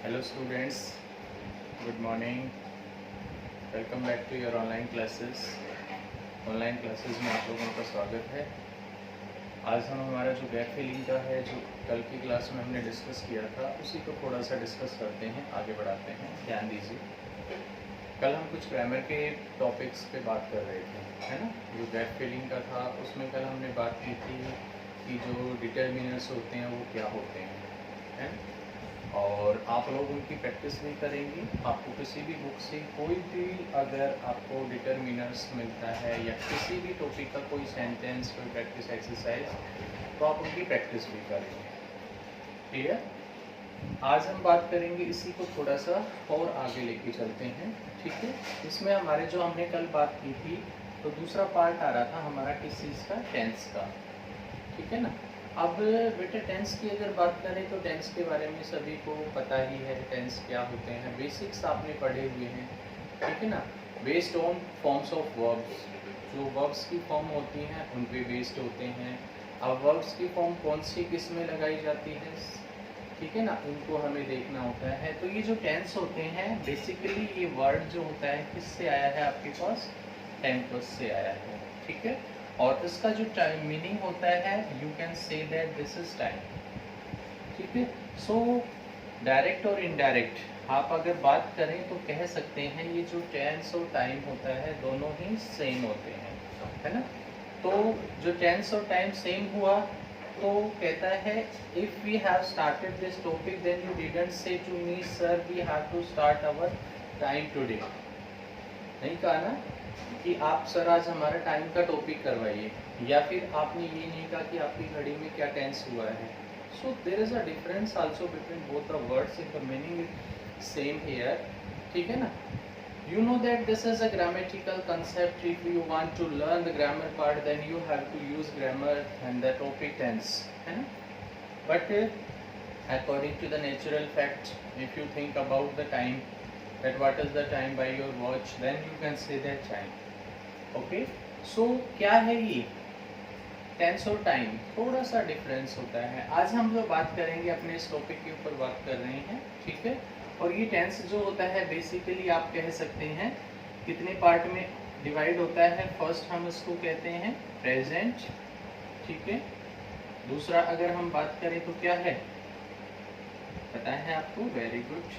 Hello students, good morning. Welcome back to your online classes. Online classes में आप लोगों का स्वागत है। आज हम हमारा जो गैप फिलिंग का है, जो कल की क्लास में हमने डिस्कस किया था, उसी को थोड़ा सा डिस्कस करते हैं, आगे बढ़ाते हैं। ध्यान दीजिए, कल हम कुछ ग्रामर के टॉपिक्स पे बात कर रहे थे, है ना। जो गैप फिलिंग का था उसमें कल हमने बात की थी कि जो डिटर्मिनर्स होते हैं वो क्या होते हैं, और आप लोग उनकी प्रैक्टिस भी करेंगे। आपको किसी भी बुक से कोई भी अगर आपको डिटर्मिनर्स मिलता है या किसी भी टॉपिक का कोई सेंटेंस, कोई प्रैक्टिस एक्सरसाइज, तो आप उनकी प्रैक्टिस भी करेंगे। क्लियर? आज हम बात करेंगे, इसी को थोड़ा सा और आगे लेके चलते हैं, ठीक है। इसमें हमारे जो हमने कल बात की थी, तो दूसरा पार्ट आ रहा था हमारा किस चीज़ का, टेंस का, ठीक है ना। अब बेटे टेंस की अगर बात करें तो टेंस के बारे में सभी को पता ही है, टेंस क्या होते हैं, बेसिक्स आपने पढ़े हुए हैं, ठीक है ना। Based on forms of verbs, जो वर्ब्स की फॉर्म होती हैं उन पे बेस्ड होते हैं। अब वर्ब्स की फॉर्म कौन सी किस में लगाई जाती है, ठीक है ना, इनको हमें देखना होता है। तो ये जो टेंस होते हैं, बेसिकली ये वर्ड जो होता है किससे आया है, आपके पास टेम्पस से आया है, ठीक है। और इसका जो टाइम मीनिंग होता है, you can say that this is time, ठीक है। सो डायरेक्ट और इनडायरेक्ट आप अगर बात करें तो कह सकते हैं ये जो टेंस और टाइम होता है दोनों ही सेम होते हैं, है ना। तो जो टेंस और टाइम सेम हुआ तो कहता है, if we have started this topic then you didn't say to me sir we have to start our time today. नहीं कहा ना कि आप सर आज हमारा टाइम का टॉपिक करवाइए, या फिर आपने ये नहीं कहा कि आपकी घड़ी में क्या टेंस हुआ है। So there is a difference also between both the words, in the meaning same here, ठीक है ना। You know that this is a grammatical concept. If you want to learn the grammar part, then you have to use grammar and the topic tense, है ना. But according to the natural fact, if you think about the time, that what is the time by your watch, then you can say that time. Okay. So क्या है ये tense और time, थोड़ा सा difference होता है। आज हम जो बात करेंगे अपने इस टॉपिक के ऊपर बात कर रहे हैं, ठीक है। और ये टेंस जो होता है बेसिकली आप कह सकते हैं कितने पार्ट में डिवाइड होता है। फर्स्ट हम इसको कहते हैं प्रेजेंट, ठीक है। दूसरा अगर हम बात करें तो क्या है, पता है आपको, वेरी गुड,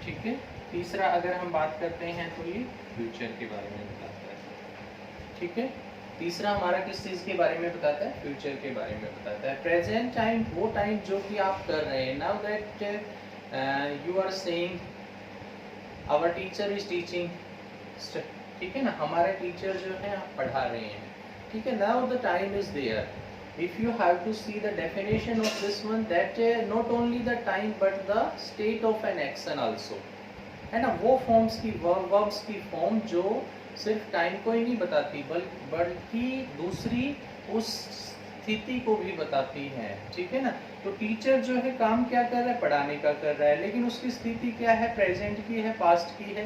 ठीक है। तीसरा अगर हम बात करते हैं तो ये फ्यूचर के बारे में बताता है, ठीक है। तीसरा हमारा किस चीज़ के बारे में बताता है, फ्यूचर के बारे में बताता है। प्रेजेंट टाइम वो टाइम जो कि आप कर रहे हैं, now that you are saying our teacher is teaching, ठीक है ना, हमारे टीचर जो है आप पढ़ा रहे हैं, ठीक है। now the time is there, if you have to see the definition of this one, that not only the time but the state of an action also, है ना। वो फॉर्म्स की वर्ब्स की फॉर्म जो सिर्फ टाइम को ही नहीं बताती बल्कि दूसरी उस स्थिति को भी बताती है, ठीक है ना। तो टीचर जो है काम क्या कर रहा है, पढ़ाने का कर रहा है, लेकिन उसकी स्थिति क्या है, प्रेजेंट की है, पास्ट की है,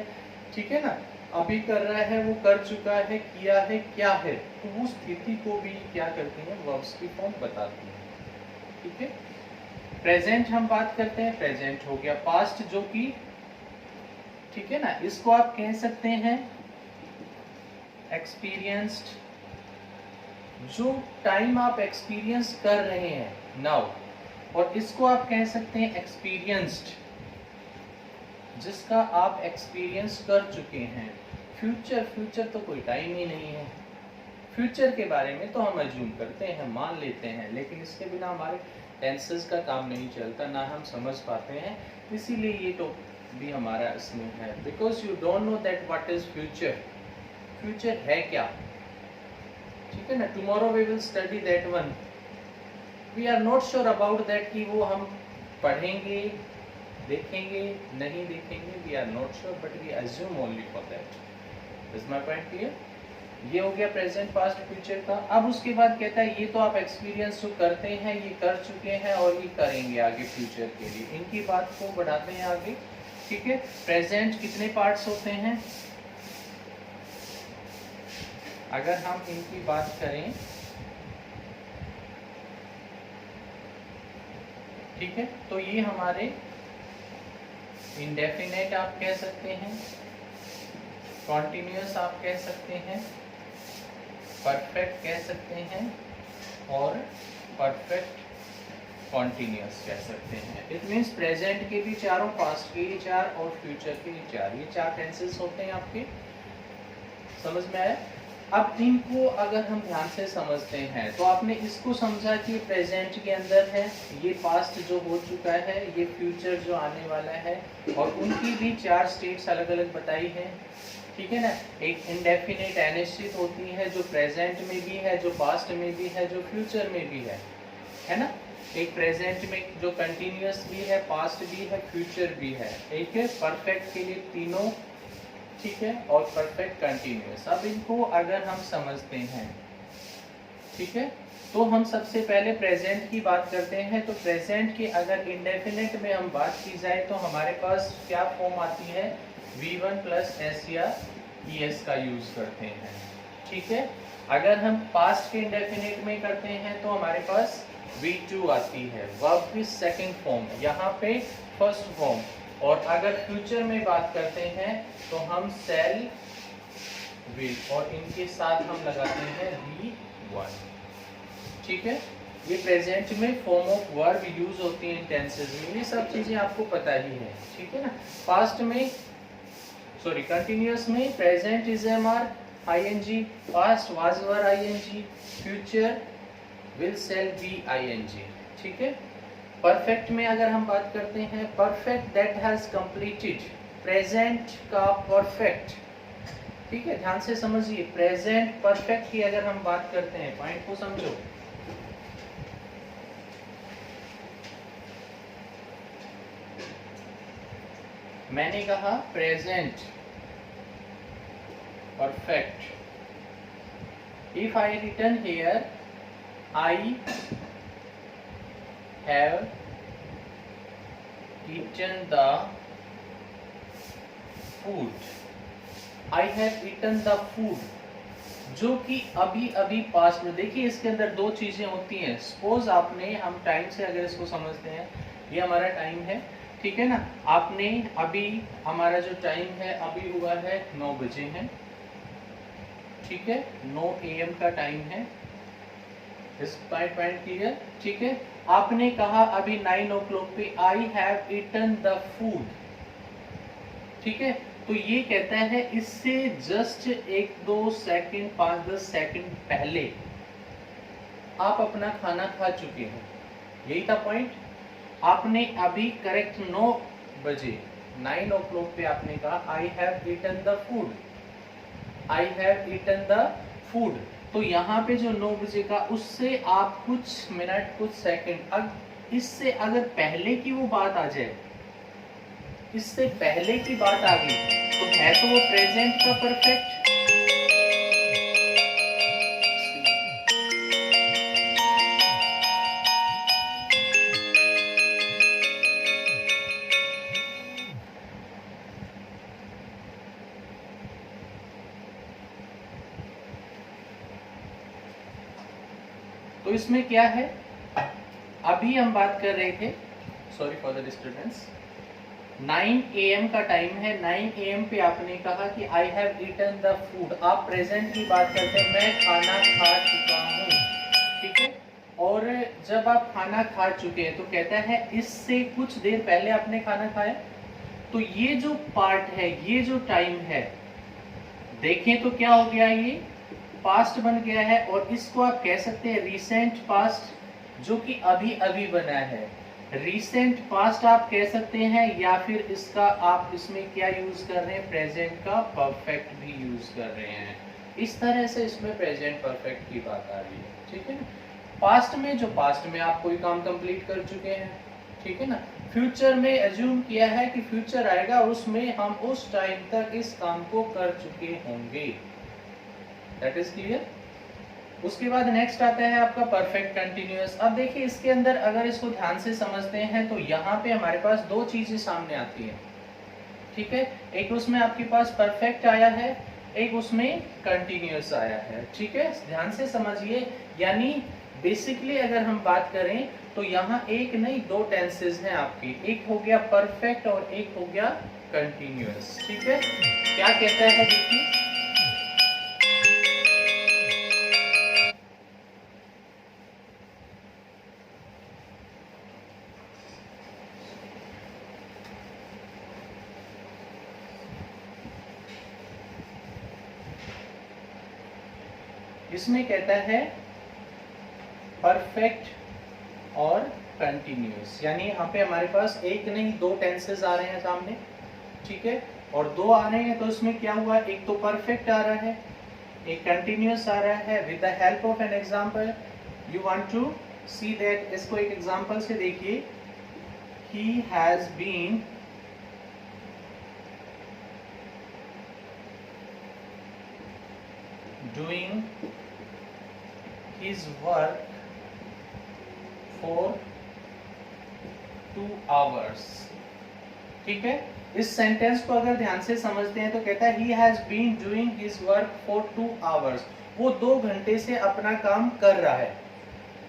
ठीक है ना। अभी कर रहा है, वो कर चुका है, किया है, क्या है, तो वो स्थिति को भी क्या करती है, वर्ब्स की फॉर्म बताती है, ठीक है। प्रेजेंट हम बात करते हैं, प्रेजेंट हो गया। पास्ट जो कि, ठीक है ना, इसको आप कह सकते हैं एक्सपीरियंस्ड, जो टाइम आप एक्सपीरियंस कर रहे हैं नाउ, और इसको आप कह सकते हैं एक्सपीरियंस्ड, जिसका आप एक्सपीरियंस कर चुके हैं। फ्यूचर, फ्यूचर तो कोई टाइम ही नहीं है। फ्यूचर के बारे में तो हम अज्यूम करते हैं, मान लेते हैं, लेकिन इसके बिना हमारे टेंसेस का काम नहीं चलता, ना हम समझ पाते हैं। इसीलिए ये तो भी हमारा इसमें है, because you don't know that what is future, future है क्या, ठीक है ना। Tomorrow we will study that one, we are not sure about that कि वो हम पढ़ेंगे, देखेंगे, नहीं देखेंगे, we are not sure, but we assume only for that. Is my point clear? ये हो गया प्रेजेंट, पास्ट, फ्यूचर का। अब उसके बाद कहता है ये तो आप एक्सपीरियंस जो करते हैं, ये कर चुके हैं और ये करेंगे आगे फ्यूचर के लिए। इनकी बात को बढ़ाते हैं आगे, ठीक है। प्रेजेंट कितने पार्ट्स होते हैं, अगर हम इनकी बात करें, ठीक है, तो ये हमारे इंडेफिनेट आप कह सकते हैं, कॉन्टिन्यूअस आप कह सकते हैं, परफेक्ट कह सकते हैं और परफेक्ट कॉन्टिन्यूअस कह सकते हैं। इट मीन्स प्रेजेंट के भी चारों, पास्ट के भी चार और फ्यूचर के भी चार, ये चार टेंसेस होते हैं आपके। समझ में आया? अब इनको अगर हम ध्यान से समझते हैं तो आपने इसको समझा कि प्रेजेंट के अंदर है, ये पास्ट जो हो चुका है, ये फ्यूचर जो आने वाला है, और उनकी भी चार स्टेट्स अलग अलग बताई है। ठीक है ना? एक इंडेफिनिट अनिश्चित होती है जो प्रेजेंट में भी है, जो पास्ट में भी है, जो फ्यूचर में भी है ना? एक प्रेजेंट में जो कंटिन्यूअस भी है, पास्ट भी है, फ्यूचर भी है। एक है परफेक्ट के लिए तीनों, ठीक है, और परफेक्ट कंटिन्यूअस। अब इनको अगर हम समझते हैं, ठीक है, तो हम सबसे पहले प्रेजेंट की बात करते हैं। तो प्रेजेंट की अगर इंडेफिनिट में हम बात की जाए तो हमारे पास क्या फॉर्म आती है? V1 प्लस एस या ES का यूज करते हैं। ठीक है, अगर हम पास्ट के इंडेफिनिट में करते हैं तो हमारे पास V2 आती है, वर्ब की सेकंड फॉर्म, यहाँ पे फर्स्ट फॉर्म। और अगर फ्यूचर में बात करते हैं तो हम सेल, विल, और इनके साथ हम लगाते हैं V1। ठीक है, ये प्रेजेंट में फॉर्म ऑफ वर्ब यूज होती हैं टेंसेस में, ये सब चीजें आपको पता ही है। ठीक है ना? पास्ट में, सॉरी, कंटिन्यूअस में present is MR ING, past was were ING, future will shall be ING। ठीक है, परफेक्ट में अगर हम बात करते हैं, perfect that has completed, present का परफेक्ट। ठीक है, ध्यान से समझिए, प्रेजेंट परफेक्ट की अगर हम बात करते हैं, पॉइंट को समझो। मैंने कहा present perfect, if I return here I have eaten the food, I have eaten the food, जो कि अभी अभी पास्ट में। देखिए इसके अंदर दो चीजें होती हैं। सपोज आपने, हम टाइम से अगर इसको समझते हैं, ये हमारा टाइम है, ठीक है ना? आपने अभी, हमारा जो टाइम है अभी हुआ है 9 बजे है, ठीक है, 9 AM का टाइम है। इस पॉइंट क्लियर? ठीक है, आपने कहा अभी 9 o'clock पे I have eaten the food. ठीक है, तो ये कहता है इससे जस्ट 1-2 सेकंड, 5-10 सेकंड पहले आप अपना खाना खा चुके हैं। यही था पॉइंट। आपने अभी करेक्ट 9 बजे 9 o'clock पे आपने कहा I have eaten the food, I have eaten the food. तो यहाँ पे जो 9 बजे का, उससे आप कुछ मिनट, कुछ सेकंड, इससे अगर पहले की वो बात आ जाए, इससे पहले की बात आ गई, तो है तो वो प्रेजेंट का परफेक्ट। तो इसमें क्या है, अभी हम बात कर रहे थे, sorry for the disturbance, 9 AM का टाइम है। 9 AM पे आपने कहा कि I have eaten the food, आप प्रेजेंट की बात करते हैं, मैं खाना खा चुका हूँ। ठीक है, और जब आप खाना खा चुके हैं तो कहता है इससे कुछ देर पहले आपने खाना खाया। तो ये जो पार्ट है, ये जो टाइम है, देखें तो क्या हो गया, ये पास्ट बन गया है, और इसको आप कह सकते हैं रीसेंट पास्ट, जो कि अभी अभी बना है। रीसेंट पास्ट आप कह सकते हैं, या फिर इसका आप इसमें क्या यूज कर रहे हैं, प्रेजेंट का परफेक्ट भी यूज कर रहे हैं। इस तरह से इसमें प्रेजेंट परफेक्ट की बात आ रही है। ठीक है ना? पास्ट में, जो पास्ट में आप कोई काम कंप्लीट कर चुके हैं, ठीक है ना? फ्यूचर में एज्यूम किया है कि फ्यूचर आएगा, उसमें हम उस टाइम तक इस काम को कर चुके होंगे। That is clear? उसके बाद नेक्स्ट आता है आपका परफेक्ट कंटिन्यूअस। अब देखिए इसके अंदर अगर इसको ध्यान से समझते हैं तो यहाँ पे हमारे पास दो चीजें सामने आती हैं। ठीक है, एक उसमें आपके पास परफेक्ट आया है, एक उसमें कंटिन्यूअस आया है। ठीक है, ध्यान से समझिए। यानी बेसिकली अगर हम बात करें तो यहाँ एक नहीं दो टेंसेस हैं आपकी, एक हो गया परफेक्ट और एक हो गया कंटिन्यूअस। ठीक है, क्या कहता है देखिए, इसमें कहता है परफेक्ट और कंटिन्यूअस, यानी यहाँ पे हमारे पास एक नहीं दो टेंसेस आ रहे हैं सामने। ठीक है, और दो आ रहे हैं तो इसमें क्या हुआ, एक तो परफेक्ट आ रहा है, एक कंटिन्यूअस आ रहा है। With the help of an example you want to see that, इसको एक एग्जांपल से देखिए। He has been doing his work for 2 hours। ठीक है, इस सेंटेंस को अगर ध्यान से समझते हैं तो कहता है he has been doing his work for 2 hours। वो 2 घंटे से अपना काम कर रहा है।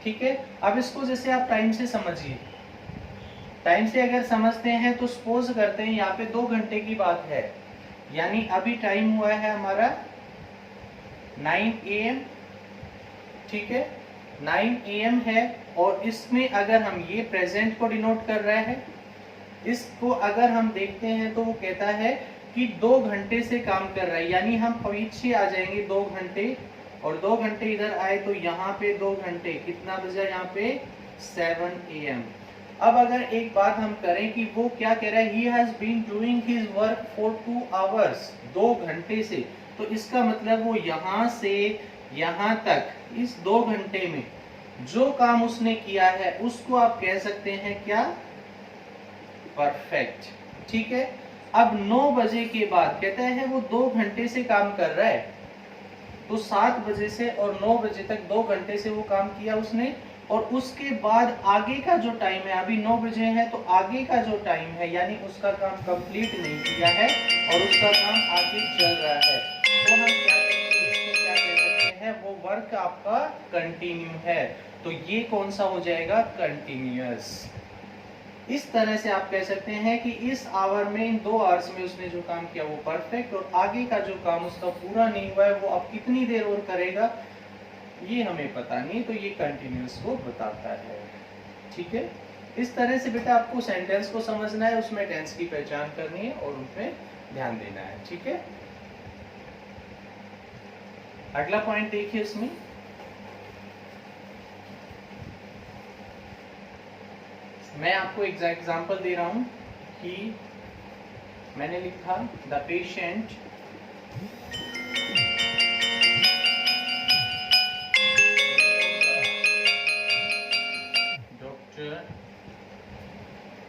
ठीक है, अब इसको जैसे आप टाइम से समझिए, टाइम से अगर समझते हैं तो सपोज करते हैं यहाँ पे 2 घंटे की बात है, यानी अभी टाइम हुआ है हमारा 9 AM। ठीक है, 9 AM है, और इसमें अगर हम ये प्रेजेंट को डिनोट कर रहे हैं, इसको अगर हम देखते हैं तो वो कहता है कि 2 घंटे से काम कर रहा है, यानी हम पीछे आ जाएंगे 2 घंटे, और 2 घंटे इधर आए तो यहाँ पे 2 घंटे, कितना बजा यहाँ पे 7 AM। अब अगर एक बात हम करें कि वो क्या कह रहा है, he has been doing his work for 2 hours, 2 घंटे से, तो इसका मतलब वो यहाँ से यहाँ तक इस 2 घंटे में जो काम उसने किया है उसको आप कह सकते हैं क्या, परफेक्ट। ठीक है, अब 9 बजे के बाद कहता है वो 2 घंटे से काम कर रहा है, तो 7 बजे से और 9 बजे तक 2 घंटे से वो काम किया उसने, और उसके बाद आगे का जो टाइम है, अभी 9 बजे है तो आगे का जो टाइम है यानी उसका काम कंप्लीट नहीं किया है और उसका काम आगे चल रहा है, तो हम क्या कहेंगे, इसको क्या कह सकते हैं, वो वर्क आपका कंटिन्यू है, तो ये कौन सा हो जाएगा, कंटिन्यूअस। इस तरह से आप कह सकते हैं कि इस आवर में, इन 2 आवर्स में उसने जो काम किया वो परफेक्ट, और आगे का जो काम उसका पूरा नहीं हुआ है वो अब कितनी देर और करेगा ये हमें पता नहीं, तो ये कंटिन्यूअस को बताता है। ठीक है, इस तरह से बेटा आपको सेंटेंस को समझना है, उसमें टेंस की पहचान करनी है और उसमें ध्यान देना है। ठीक है, अगला पॉइंट देखिए, इसमें मैं आपको एग्जांपल दे रहा हूं कि मैंने लिखा द पेशेंट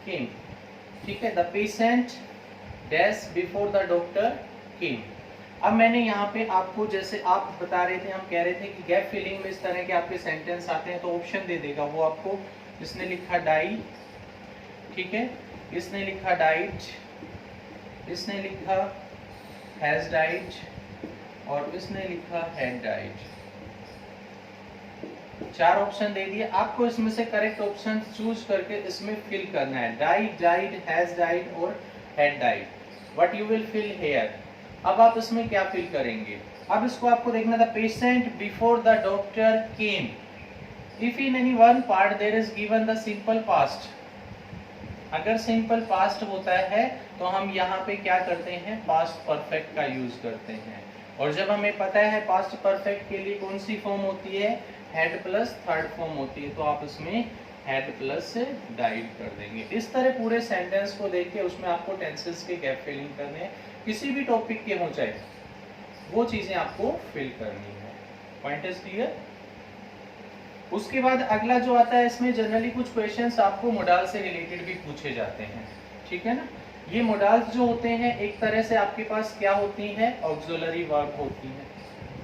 केम। ठीक है, the patient dash before the doctor केम। अब मैंने यहाँ पे आपको, जैसे आप बता रहे थे, हम कह रहे थे कि गैप फिलिंग में इस तरह के आपके सेंटेंस आते हैं तो ऑप्शन दे देगा वो आपको। इसने लिखा डाई, ठीक है, इसने लिखा डाइट, इसने लिखा हैज डाइट, और इसने लिखा हैड डाइट। 4 ऑप्शन दे दिए आपको, इसमें से करेक्ट ऑप्शन चूज करके इसमें फिल करना है, डाइट, डाइट, हैज डाइट और had died. What you will fill here. अब आप इसमें क्या फिल करेंगे, अब इसको आपको देखना था, patient before the doctor came, if in any one part there is given the simple past. अगर सिंपल पास्ट होता है तो हम यहाँ पे क्या करते हैं, पास्ट परफेक्ट का यूज करते हैं, और जब हमें पता है पास्ट परफेक्ट के लिए कौन सी फॉर्म होती है, हेड प्लस थर्ड फॉर्म होती है, तो आप इसमें हेड प्लस से डाइड कर देंगे। इस तरह पूरे सेंटेंस को देख के उसमें आपको टेंसेस के गैप फिलिंग करने हैं, किसी भी टॉपिक के हो चाहे वो चीजें आपको फिल करनी है। Point is clear. उसके बाद अगला जो आता है, इसमें जनरली कुछ क्वेश्चंस आपको मोडाल से रिलेटेड भी पूछे जाते हैं। ठीक है ना, ये मोडाल्स जो होते हैं एक तरह से आपके पास क्या होती हैं, ऑक्सिलरी वर्ब होती हैं।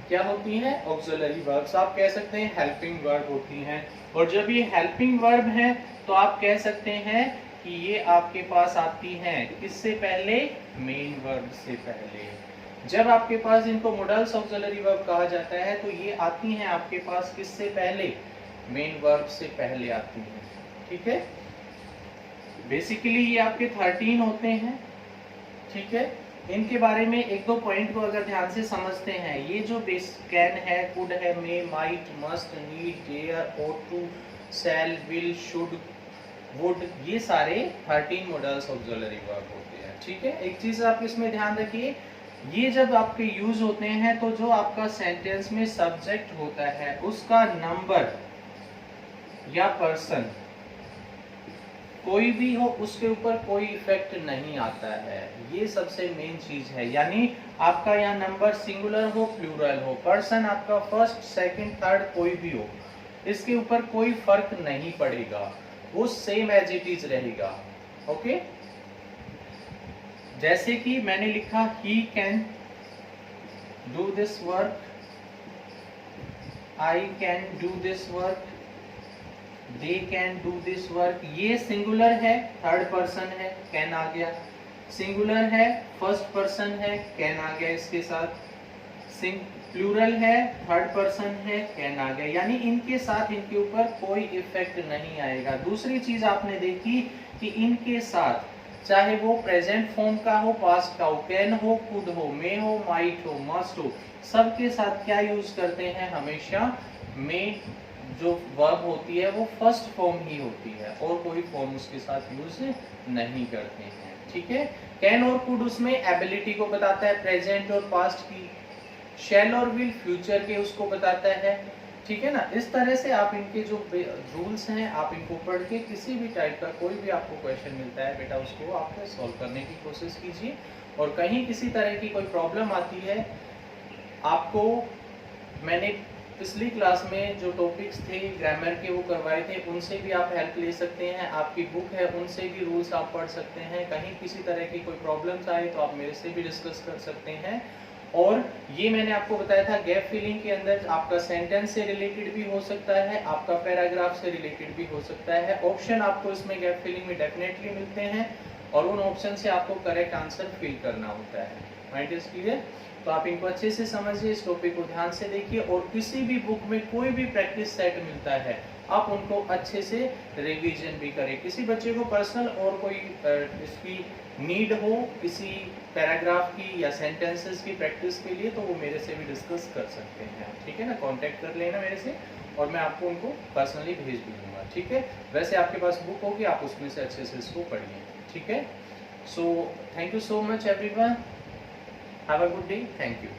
क्या होती हैं, ऑक्सिलरी वर्ब्स। आप कह सकते हैं हेल्पिंग वर्ब होती हैं, और जब ये हेल्पिंग वर्ब हैं तो आप कह सकते हैं कि ये आपके पास आती हैं किससे पहले, मेन वर्ब से पहले। जब आपके पास इनको मॉडल्स ऑक्सिलरी वर्ब कहा जाता है तो ये आती हैं आपके पास किससे पहले, मेन वर्ब से पहले आती हैं, ठीक है। बेसिकली ये आपके 13 होते हैं, ठीक है। इनके बारे में एक दो पॉइंट को अगर ध्यान से समझते हैं, ये जो बेस कैन है, कुड है, may, might, must, need, dare, ought to, shall, will, should, would, ये सारे 13 मॉडल्स ऑक्सिलरी वर्ब होते हैं, ठीक है। एक चीज आप इसमें ध्यान रखिए, ये जब आपके यूज होते हैं तो जो आपका सेंटेंस में सब्जेक्ट होता है उसका नंबर या पर्सन कोई भी हो उसके ऊपर कोई इफेक्ट नहीं आता है, ये सबसे मेन चीज है। यानी आपका यहाँ नंबर सिंगुलर हो, प्लूरल हो, पर्सन आपका फर्स्ट, सेकंड, थर्ड कोई भी हो, इसके ऊपर कोई फर्क नहीं पड़ेगा, वो सेम एज इट इज रहेगा, ओके। जैसे कि मैंने लिखा he can do this work, I can do this work, they can do this work, ये सिंगुलर है, थर्ड पर्सन है, कैन आ गया, सिंगुलर है, फर्स्ट पर्सन है, कैन आ गया इसके साथ, प्लूरल है, थर्ड पर्सन है, कैन आ गया, यानी इनके साथ इनके ऊपर कोई इफेक्ट नहीं आएगा। दूसरी चीज आपने देखी कि इनके साथ चाहे वो प्रेजेंट फॉर्म का हो, पास्ट का हो, कैन हो, कुड हो, मे हो, माइट हो, मस्ट हो, सबके साथ क्या यूज करते हैं, हमेशा में जो वर्ब होती है वो फर्स्ट फॉर्म ही होती है और कोई फॉर्म उसके साथ यूज नहीं करते हैं, ठीक है। कैन और कुड उसमें एबिलिटी को बताता है, प्रेजेंट और पास्ट की, शैल और विल फ्यूचर के उसको बताता है, ठीक है ना। इस तरह से आप इनके जो रूल्स हैं आप इनको पढ़ के किसी भी टाइप का कोई भी आपको क्वेश्चन मिलता है बेटा उसको आप सॉल्व करने की कोशिश कीजिए। और कहीं किसी तरह की कोई प्रॉब्लम आती है, आपको मैंने पिछली क्लास में जो टॉपिक्स थे ग्रामर के वो करवाए थे, उनसे भी आप हेल्प ले सकते हैं, आपकी बुक है उनसे भी रूल्स आप पढ़ सकते हैं। कहीं किसी तरह की कोई प्रॉब्लम्स आए तो आप मेरे से भी डिस्कस कर सकते हैं। और ये मैंने आपको बताया था गैप फिलिंग के अंदर आपका सेंटेंस से रिलेटेड भी हो सकता है, आपका पैराग्राफ से रिलेटेड भी हो सकता है। ऑप्शन आपको इसमें गैप फिलिंग में डेफिनेटली मिलते हैं और उन ऑप्शन से आपको करेक्ट आंसर फिल करना होता है। Point is clear? तो आप इनको अच्छे से समझिए, इस टॉपिक को ध्यान से देखिए और किसी भी बुक में कोई भी प्रैक्टिस सेट मिलता है आप उनको अच्छे से रिवीजन भी करें। किसी बच्चे को पर्सनल और कोई इसकी नीड हो किसी पैराग्राफ की या सेंटेंसेस की प्रैक्टिस के लिए तो वो मेरे से भी डिस्कस कर सकते हैं, ठीक है ना। कांटेक्ट कर लेना मेरे से और मैं आपको उनको पर्सनली भेज भी दूंगा, ठीक है। वैसे आपके पास बुक होगी, आप उसमें से अच्छे से इसको पढ़िए, ठीक है। So thank you so much everyone, have a good day, thank you.